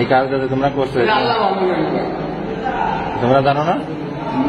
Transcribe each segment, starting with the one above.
এই কাজটা যে তোমরা করছো আল্লাহ ভালো জানে। তোমরা জানো না?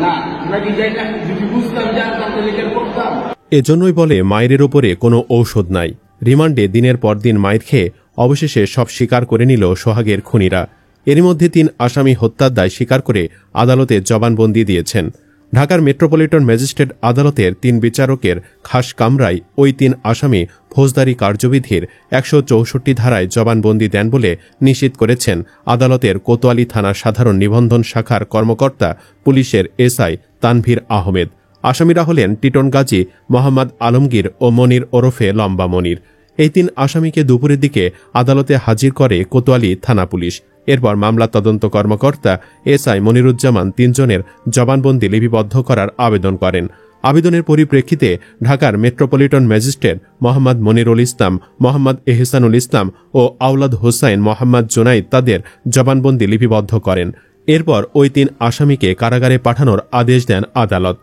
না আমরা কি যাই না, যদি বুঝতাম জানতাম তাহলে কেন করতাম। এজন্যই বলে মায়ের ওপরে কোনো ঔষধ নাই। রিমান্ডে দিনের পর দিন মায়ের খেয়ে অবশেষে সব স্বীকার করে নিল সোহাগের খুনিরা। এরই মধ্যে 3 আসামি হত্যার দায় স্বীকার করে আদালতে জবানবন্দি দিয়েছেন। ঢাকার মেট্রোপলিটন ম্যাজিস্ট্রেট আদালতের 3 বিচারকের খাস কামরায় ওই 3 আসামি ফৌজদারি কার্যবিধির 164 ধারায় জবানবন্দি দেন বলে নিশ্চিত করেছেন আদালতের কোতোয়ালি থানার সাধারণ নিবন্ধন শাখার কর্মকর্তা পুলিশের এসআই তানভীর আহমেদ। আসামিরা হলেন টিটন গাজী, মোহাম্মদ আলমগীর ও মনির ওরফে লম্বা মনির। এই 3 আসামিকে দুপুরের দিকে আদালতে হাজির করে কোতোয়ালি থানা পুলিশ। এরপর মামলা তদন্ত কর্মকর্তা এসআই মনিরুজ্জামান 3 জনের জবানবন্দি লিপিবদ্ধ করার আবেদন করেন। আবেদনের পরিপ্রেক্ষিতে ঢাকার মেট্রোপলিটন ম্যাজিস্ট্রেট মোহাম্মদ মনিরুল ইসলাম, মোহাম্মদ এহসানুল ইসলাম ও আওলাদ হোসাইন মোহাম্মদ জুনাইদ তাদের জবানবন্দি লিপিবদ্ধ করেন। এরপর ওই 3 আসামিকে কারাগারে পাঠানোর আদেশ দেন আদালত।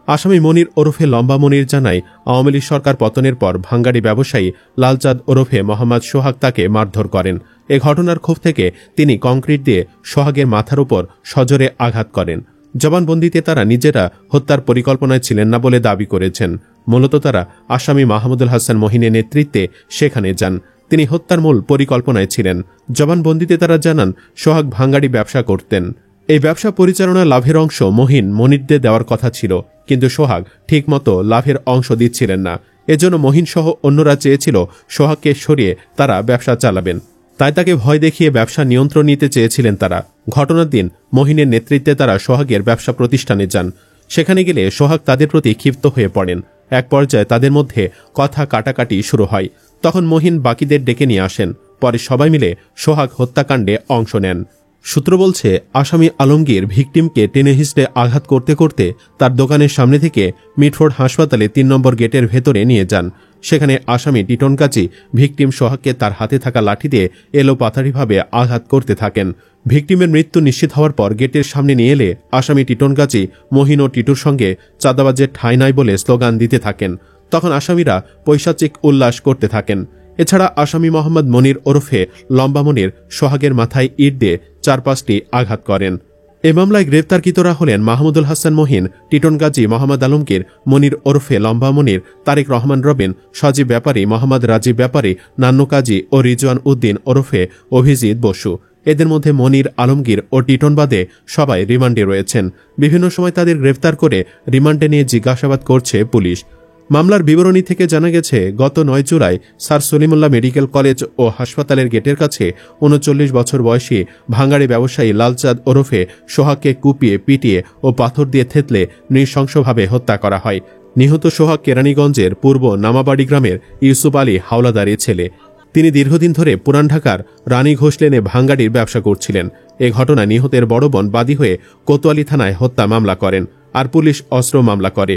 আসামি মনির ওরফে লম্বা মনির জানায়, আওয়ামী লীগ সরকার পতনের পর ভাঙ্গাড়ি ব্যবসায়ী লালচাঁদ ওরফে মোহাম্মদ সোহাগ তাকে মারধর করেন। এ ঘটনার ক্ষোভ থেকে তিনি কংক্রিট দিয়ে সোহাগের মাথার উপর সজোরে আঘাত করেন। জবানবন্দিতে তারা নিজেরা হত্যার পরিকল্পনায় ছিলেন না বলে দাবি করেছেন। মূলত তারা আসামি মাহমুদুল হাসান মহিনের নেতৃত্বে সেখানে যান। তিনি হত্যার মূল পরিকল্পনায় ছিলেন। জবানবন্দিতে তারা জানান, সোহাগ ভাঙ্গাড়ি ব্যবসা করতেন। এই ব্যবসা পরিচালনা লাভের অংশ মহিন মনিরদের দেওয়ার কথা ছিল, কিন্তু সোহাগ ঠিকমতো লাভের অংশ দিচ্ছিলেন না। এজন্য মহিন সহ অন্যরা চেয়েছিল সোহাগকে সরিয়ে তারা ব্যবসা চালাবেন। তাই তাকে ভয় দেখিয়ে ব্যবসা নিয়ন্ত্রণ নিতে চেয়েছিলেন তারা। ঘটনার দিন মহিনের নেতৃত্বে তারা সোহাগের ব্যবসা প্রতিষ্ঠানে যান। সেখানে গেলে সোহাগ তাদের প্রতি ক্ষিপ্ত হয়ে পড়েন। এক পর্যায়ে তাদের মধ্যে কথা কাটাকাটি শুরু হয়। তখন মহিন বাকিদের ডেকে নিয়ে আসেন। পরে সবাই মিলে সোহাগ হত্যাকাণ্ডে অংশ নেন। সূত্র বলছে, আসামি আলমগীর ভিকটিমকে টেনে হিঁচড়ে আঘাত করতে করতে তার দোকানের সামনে থেকে মিটফোর্ড হাসপাতালে 3 নম্বর গেটের ভেতরে নিয়ে যান। সেখানে আসামি টিটন গাজী ভিকটিম সোহাগকে তার হাতে থাকা লাঠি দিয়ে এলোপাথারিভাবে আঘাত করতে থাকেন। ভিকটিমের মৃত্যু নিশ্চিত হওয়ার পর গেটের সামনে নিয়ে এলে আসামি টিটন গাজী মহিন ও টিটুর সঙ্গে চাঁদাবাজের ঠাঁই নাই বলে স্লোগান দিতে থাকেন। তখন আসামিরা পৈশাচিক উল্লাস করতে থাকেন। এছাড়া আসামি মোহাম্মদ মনির ওরফে লম্বা মনির সোহাগের মাথায় ইট দিয়ে 4-5টি আঘাত করেন। এ মামলায় গ্রেপ্তারকৃতরা হলেন মাহমুদুল হাসান মহিন, টিটন গাজী, মোহাম্মদ আলমগীর, মনির ওরফে লম্বা মনির, তারেক রহমান রবিন, সজীব ব্যাপারী, মোহাম্মদ রাজীব ব্যাপারী, নান্নু কাজী ও রিজওয়ান উদ্দিন ওরফে অভিজিৎ বসু। এদের মধ্যে মনির, আলমগীর ও টিটন বাদে সবাই রিমান্ডে রয়েছেন। বিভিন্ন সময় তাদের গ্রেফতার করে রিমান্ডে নিয়ে জিজ্ঞাসাবাদ করছে পুলিশ। মামলার বিবরণী থেকে জানা গেছে, গত 9 July sir Salimullah medical college ও হাসপাতালের গেটের কাছে 39 বছর বয়সী ভাঙ্গাড়ি ব্যবসায়ী লালচাঁদ ওরফে সোহাগকে কুপিয়ে, পিটিয়ে ও পাথর দিয়ে থেতলে নৃশংসভাবে হত্যা করা হয়। নিহত সোহাগ কেরানীগঞ্জের পূর্ব নামাবাড়ি গ্রামের ইউসুফ আলী হাওলাদারের ছেলে। তিনি দীর্ঘদিন ধরে পুরান ঢাকার রানী ঘোষ লেনে ভাঙ্গাড়ির ব্যবসা করছিলেন। এ ঘটনা নিহতের বড় বোন বাদী হয়ে কোতোয়ালি থানায় হত্যা মামলা করেন, আর পুলিশ অস্ত্র মামলা করে।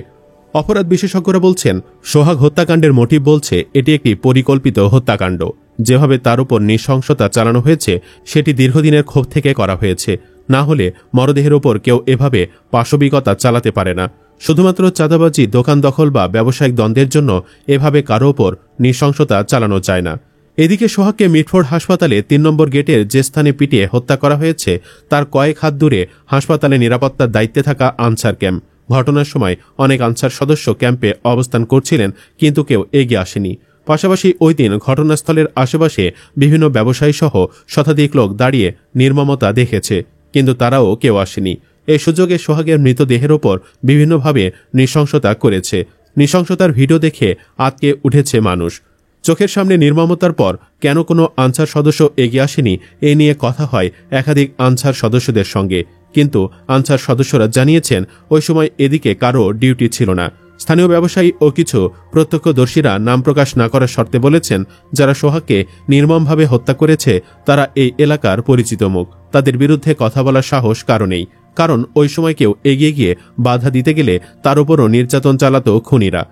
অপরাধ বিশেষজ্ঞরা বলছেন, সোহাগ হত্যাকাণ্ডের মোটিভ বলছে এটি একটি পরিকল্পিত হত্যাকাণ্ড। যেভাবে তার উপর নৃশংসতা চালানো হয়েছে সেটি দীর্ঘদিনের ক্ষোভ থেকে করা হয়েছে। না হলে মরদেহের ওপর কেউ এভাবে পাশবিকতা চালাতে পারে না। শুধুমাত্র চাঁদাবাজি, দোকান দখল বা ব্যবসায়িক দ্বন্দ্বের জন্য এভাবে কারো ওপর নৃশংসতা চালানো যায় না। এদিকে সোহাগকে মিটফোর্ড হাসপাতালে 3 নম্বর গেটের যে স্থানে পিটিয়ে হত্যা করা হয়েছে তার কয়েক হাত দূরে হাসপাতালে নিরাপত্তার দায়িত্বে থাকা আনসার ক্যাম্প। ঘটনার সময় অনেক আনসার সদস্য ক্যাম্পে অবস্থান করছিলেন, কিন্তু কেউ এগিয়ে আসেনি। পাশাপাশি ওই দিন ঘটনাস্থলের আশেপাশে বিভিন্ন ব্যবসায়ী সহ শতাধিক লোক দাঁড়িয়ে নির্মমতা দেখেছে, কিন্তু তারাও কেউ আসেনি। এই সুযোগে সোহাগের মৃতদেহের ওপর বিভিন্নভাবে নৃশংসতা করেছে। নৃশংসতার ভিডিও দেখে আঁতকে উঠেছে মানুষ। চোখের সামনে নির্মমতার পর কেন কোনো আনসার সদস্য এগিয়ে আসেনি এ নিয়ে কথা হয় একাধিক আনসার সদস্যদের সঙ্গে, কিন্তু আনসার সদস্যরা জানিয়েছেন ওই সময় এদিকে কারো ডিউটি ছিল না। স্থানীয় ব্যবসায়ী ও কিছু প্রত্যক্ষদর্শীরা নাম প্রকাশ না করার শর্তে বলেছেন, যারা সোহাগকে নির্মমভাবে হত্যা করেছে তারা এই এলাকার পরিচিত মুখ। তাদের বিরুদ্ধে কথা বলার সাহস কারো নেই, কারণ ওই সময় কেউ এগিয়ে গিয়ে বাধা দিতে গেলে তার উপরও নির্যাতন চালাত খুনিরা।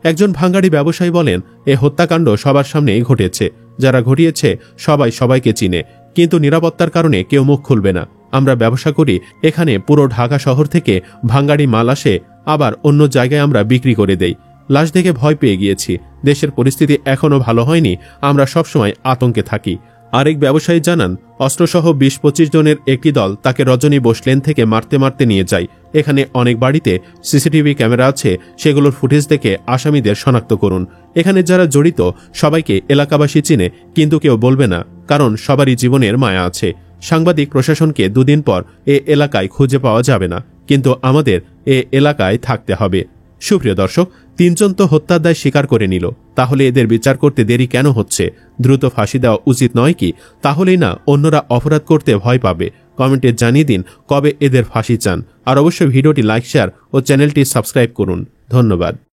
একজন ভাঙ্গাড়ি ব্যবসায়ী বলেন, এ হত্যাকাণ্ড সবার সামনেই ঘটেছে। যারা ঘটিয়েছে সবাই সবাইকে চিনে, কিন্তু নিরাপত্তার কারণে কেউ মুখ খুলবে না। আমরা ব্যবসা করি, এখানে পুরো ঢাকা শহর থেকে ভাঙ্গাড়ি মাল আসে, আবার অন্য জায়গায় আমরা বিক্রি করে দেই। লাশ দেখে ভয় পেয়ে গিয়েছি। দেশের পরিস্থিতি এখনো ভালো হয়নি, আমরা সবসময় আতঙ্কে থাকি। আরেক ব্যবসায়ী জানান, অস্ত্রসহ ২০-২৫ জনের একটি দল তাকে রজনী বোস লেন থেকে মারতে মারতে নিয়ে যায়। এখানে অনেক বাড়িতে সিসিটিভি ক্যামেরা আছে, সেগুলোর ফুটেজ দেখে আসামিদের শনাক্ত করুন। এখানে যারা জড়িত সবাইকে এলাকাবাসী চিনে, কিন্তু কেউ বলবে না, কারণ সবারই জীবনের মায়া আছে। সাংবাদিক প্রশাসনকে দুদিন পর এ এলাকায় খুঁজে পাওয়া যাবে না, কিন্তু আমাদের এ এলাকায় থাকতে হবে। সুপ্রিয় দর্শক, ৩ জন তো হত্যার দায় স্বীকার করে নিল, তাহলে এদের বিচার করতে দেরি কেন হচ্ছে? দ্রুত ফাঁসি দেওয়া উচিত নয় কি? তাহলেই না অন্যরা অপরাধ করতে ভয় পাবে। কমেন্টে জানিয়ে দিন কবে এদের ফাঁসি চান। আর অবশ্যই ভিডিওটি লাইক, শেয়ার ও চ্যানেলটি সাবস্ক্রাইব করুন। ধন্যবাদ।